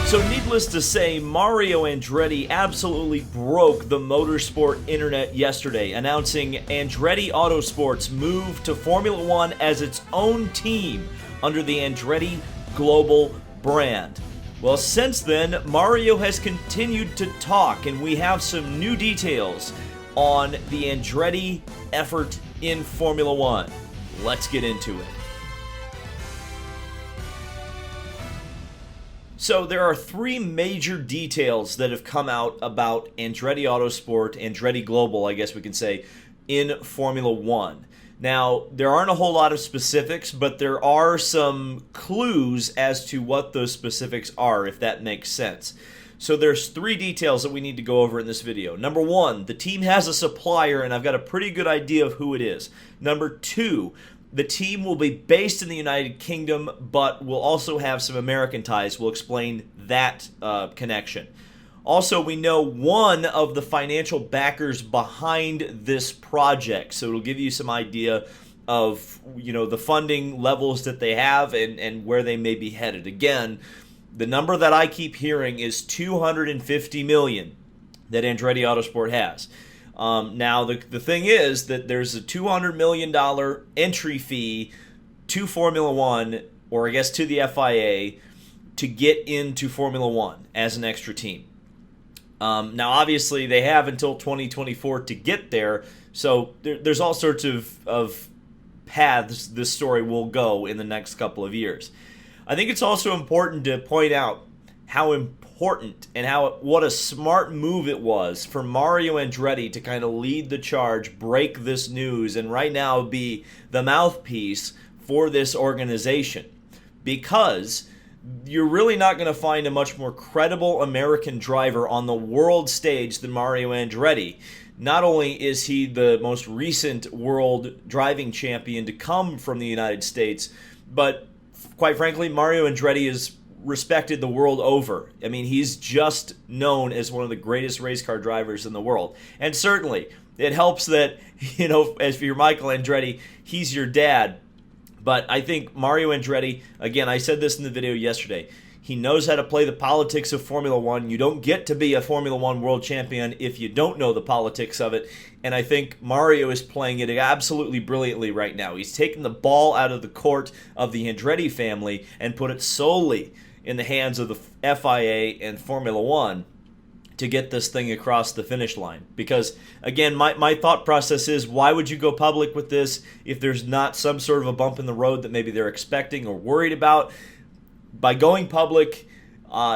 So needless to say, Mario Andretti absolutely broke the motorsport internet yesterday, announcing Andretti Autosport's move to Formula One as its own team under the Andretti Global brand. Well, since then, Mario has continued to talk, and we have some new details on the Andretti effort in Formula One. Let's get into it. So there are three major details that have come out about Andretti Autosport, Andretti Global, I guess we can say, in Formula One. Now, there aren't a whole lot of specifics, but there are some clues as to what those specifics are, if that makes sense. So there's three details that we need to go over in this video. Number one, the team has a supplier, and I've got a pretty good idea of who it is. Number two, the team will be based in the United Kingdom, but will also have some American ties. We'll explain that connection. Also, we know one of the financial backers behind this project, so it'll give you some idea of, the funding levels that they have and where they may be headed. Again, the number that I keep hearing is $250 million that Andretti Autosport has. Now, the thing is that there's a $200 million entry fee to Formula One, or I guess to the FIA, to get into Formula One as an extra team. Now, obviously, they have until 2024 to get there, so there's all sorts of paths this story will go in the next couple of years. I think it's also important to point out how important and what a smart move it was for Mario Andretti to kind of lead the charge, break this news, and right now be the mouthpiece for this organization. Because you're really not going to find a much more credible American driver on the world stage than Mario Andretti. Not only is he the most recent world driving champion to come from the United States, but quite frankly, Mario Andretti is respected the world over. I mean, he's just known as one of the greatest race car drivers in the world. And certainly, it helps that, as for your Michael Andretti, he's your dad. But I think Mario Andretti, again, I said this in the video yesterday, he knows how to play the politics of Formula One. You don't get to be a Formula One world champion if you don't know the politics of it. And I think Mario is playing it absolutely brilliantly right now. He's taken the ball out of the court of the Andretti family and put it solely in the hands of the FIA and Formula One to get this thing across the finish line. Because, again, my thought process is, why would you go public with this if there's not some sort of a bump in the road that maybe they're expecting or worried about? By going public,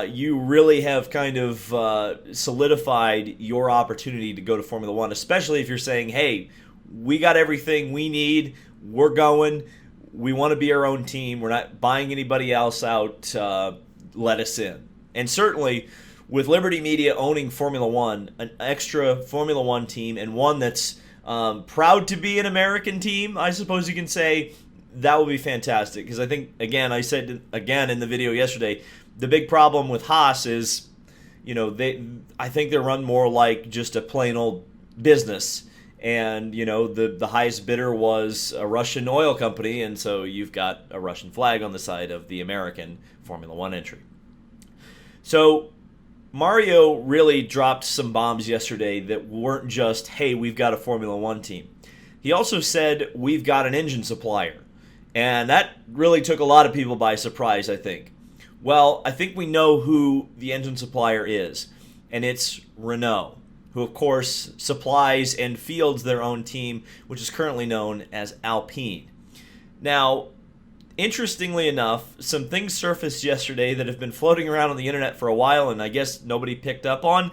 you really have kind of solidified your opportunity to go to Formula One, especially if you're saying, hey, we got everything we need, we're going, we want to be our own team, we're not buying anybody else out, let us in. And certainly, with Liberty Media owning Formula One, an extra Formula One team, and one that's proud to be an American team, I suppose you can say, that would be fantastic. Because I think, again, I said again in the video yesterday, the big problem with Haas is, I think they're run more like just a plain old business. And, the highest bidder was a Russian oil company, and so you've got a Russian flag on the side of the American Formula One entry. So Mario really dropped some bombs yesterday that weren't just, hey, we've got a Formula One team. He also said, we've got an engine supplier. And that really took a lot of people by surprise, I think. Well, I think we know who the engine supplier is, and it's Renault, who, of course, supplies and fields their own team, which is currently known as Alpine. Now, interestingly enough, some things surfaced yesterday that have been floating around on the internet for a while, and I guess nobody picked up on.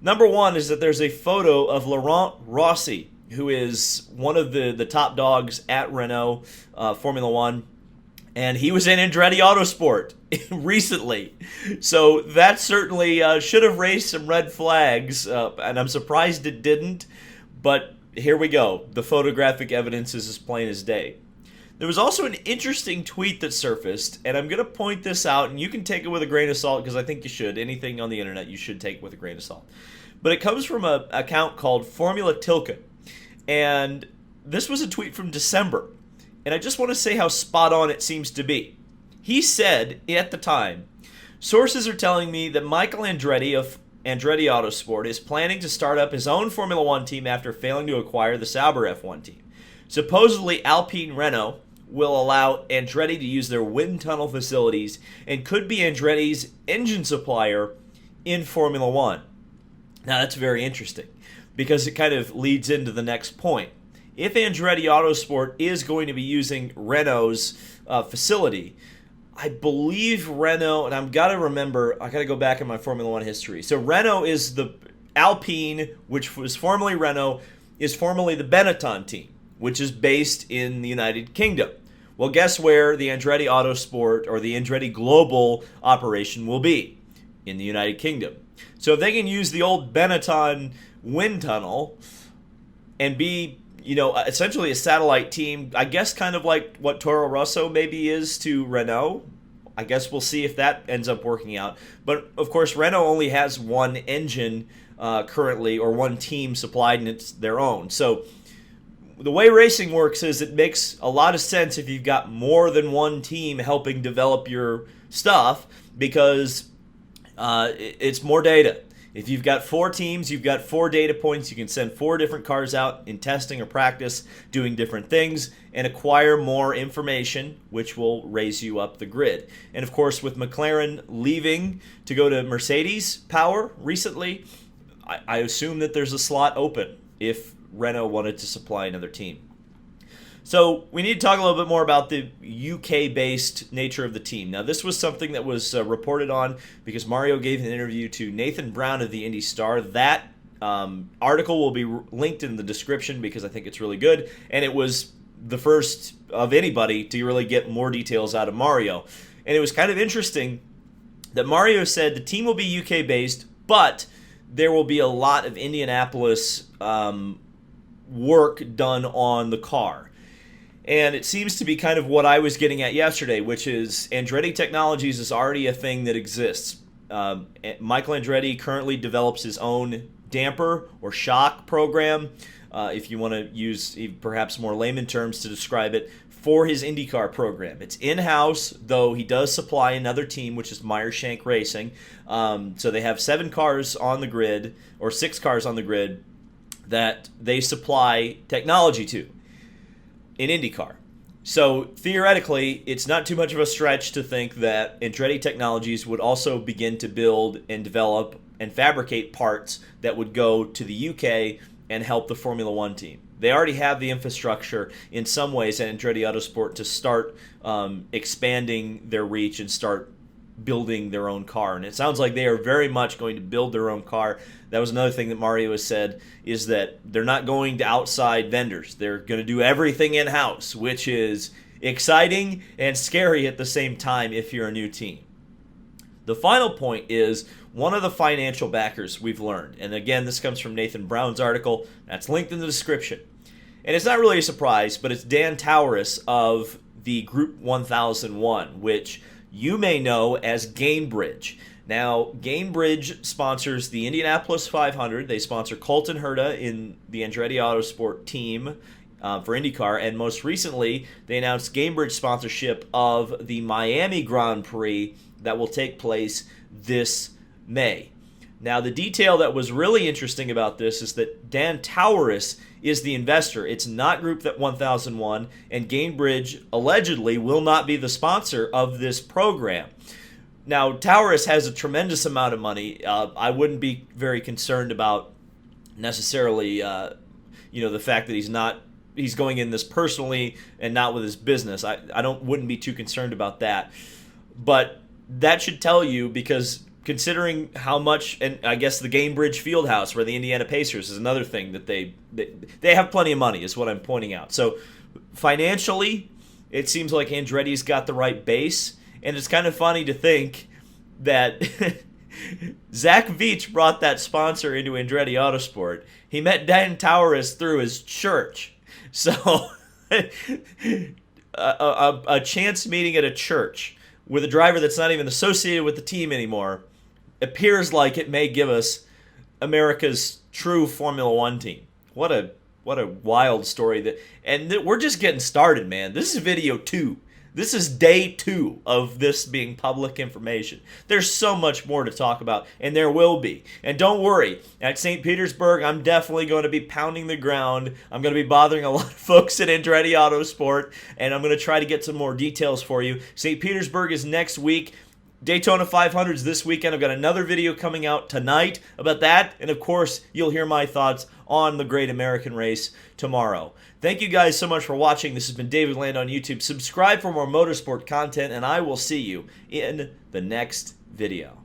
Number one is that there's a photo of Laurent Rossi, who is one of the top dogs at Renault Formula One, and he was in Andretti Autosport recently. So that certainly should have raised some red flags, and I'm surprised it didn't, but here we go. The photographic evidence is as plain as day. There was also an interesting tweet that surfaced, and I'm going to point this out, and you can take it with a grain of salt, because I think you should. Anything on the internet you should take with a grain of salt. But it comes from an account called Formula Tilke. And this was a tweet from December. And I just want to say how spot on it seems to be. He said at the time, Sources are telling me that Michael Andretti of Andretti Autosport is planning to start up his own Formula One team after failing to acquire the Sauber F1 team. Supposedly, Alpine Renault will allow Andretti to use their wind tunnel facilities and could be Andretti's engine supplier in Formula One. Now, that's very interesting because it kind of leads into the next point. If Andretti Autosport is going to be using Renault's facility, I believe Renault, and I've got to remember, I got to go back in my Formula One history. So Renault is the Alpine, which was formerly Renault, is formerly the Benetton team, which is based in the United Kingdom. Well, guess where the Andretti Autosport or the Andretti Global operation will be? In the United Kingdom. So if they can use the old Benetton wind tunnel and be, essentially a satellite team, I guess kind of like what Toro Rosso maybe is to Renault. I guess we'll see if that ends up working out. But, of course, Renault only has one engine currently, or one team supplied, and it's their own. So the way racing works is it makes a lot of sense if you've got more than one team helping develop your stuff, because it's more data. If you've got 4 teams, you've got 4 data points. You can send 4 different cars out in testing or practice, doing different things, and acquire more information, which will raise you up the grid. And of course, with McLaren leaving to go to Mercedes power recently, I assume that there's a slot open if Renault wanted to supply another team. So we need to talk a little bit more about the UK-based nature of the team. Now, this was something that was reported on because Mario gave an interview to Nathan Brown of the Indy Star. That article will be linked in the description because I think it's really good, and it was the first of anybody to really get more details out of Mario. And it was kind of interesting that Mario said the team will be UK-based, but there will be a lot of Indianapolis work done on the car. And it seems to be kind of what I was getting at yesterday, which is Andretti Technologies is already a thing that exists. Michael Andretti currently develops his own damper or shock program, if you want to use perhaps more layman terms to describe it, for his IndyCar program. It's in-house, though he does supply another team, which is Meyer-Shank Racing. So they have 7 cars on the grid, or 6 cars on the grid, that they supply technology to in IndyCar. So theoretically, it's not too much of a stretch to think that Andretti Technologies would also begin to build and develop and fabricate parts that would go to the UK and help the Formula One team. They already have the infrastructure in some ways at Andretti Autosport to start expanding their reach and start building their own car. And it sounds like they are very much going to build their own car. That was another thing that Mario has said, is that they're not going to outside vendors. They're going to do everything in-house, which is exciting and scary at the same time if you're a new team. The final point is one of the financial backers we've learned. And again, this comes from Nathan Brown's article. That's linked in the description. And it's not really a surprise, but it's Dan Tauris of the Group 1001, which you may know as Gainbridge. Now, Gainbridge sponsors the Indianapolis 500. They sponsor Colton Herta in the Andretti Autosport team for IndyCar. And most recently, they announced Gainbridge sponsorship of the Miami Grand Prix that will take place this May. Now, the detail that was really interesting about this is that Dan Tauris is the investor. It's not Group 1001, and Gainbridge allegedly will not be the sponsor of this program. Now, Tauris has a tremendous amount of money. I wouldn't be very concerned about necessarily, the fact that he's going in this personally and not with his business. I wouldn't be too concerned about that. But that should tell you, because considering how much, and I guess the Gainbridge Fieldhouse, where the Indiana Pacers is another thing that they have plenty of money, is what I'm pointing out. So financially, it seems like Andretti's got the right base, and it's kind of funny to think that Zach Veach brought that sponsor into Andretti Autosport. He met Dan Tauris through his church. So a chance meeting at a church with a driver that's not even associated with the team anymore appears like it may give us America's true Formula One team. What a wild story. We're just getting started, man. This is video 2. This is day 2 of this being public information. There's so much more to talk about, and there will be. And don't worry, at St. Petersburg, I'm definitely going to be pounding the ground. I'm going to be bothering a lot of folks at Andretti Autosport, and I'm going to try to get some more details for you. St. Petersburg is next week. Daytona 500's this weekend. I've got another video coming out tonight about that. And of course, you'll hear my thoughts on the Great American Race tomorrow. Thank you guys so much for watching. This has been David Land on YouTube. Subscribe for more motorsport content, and I will see you in the next video.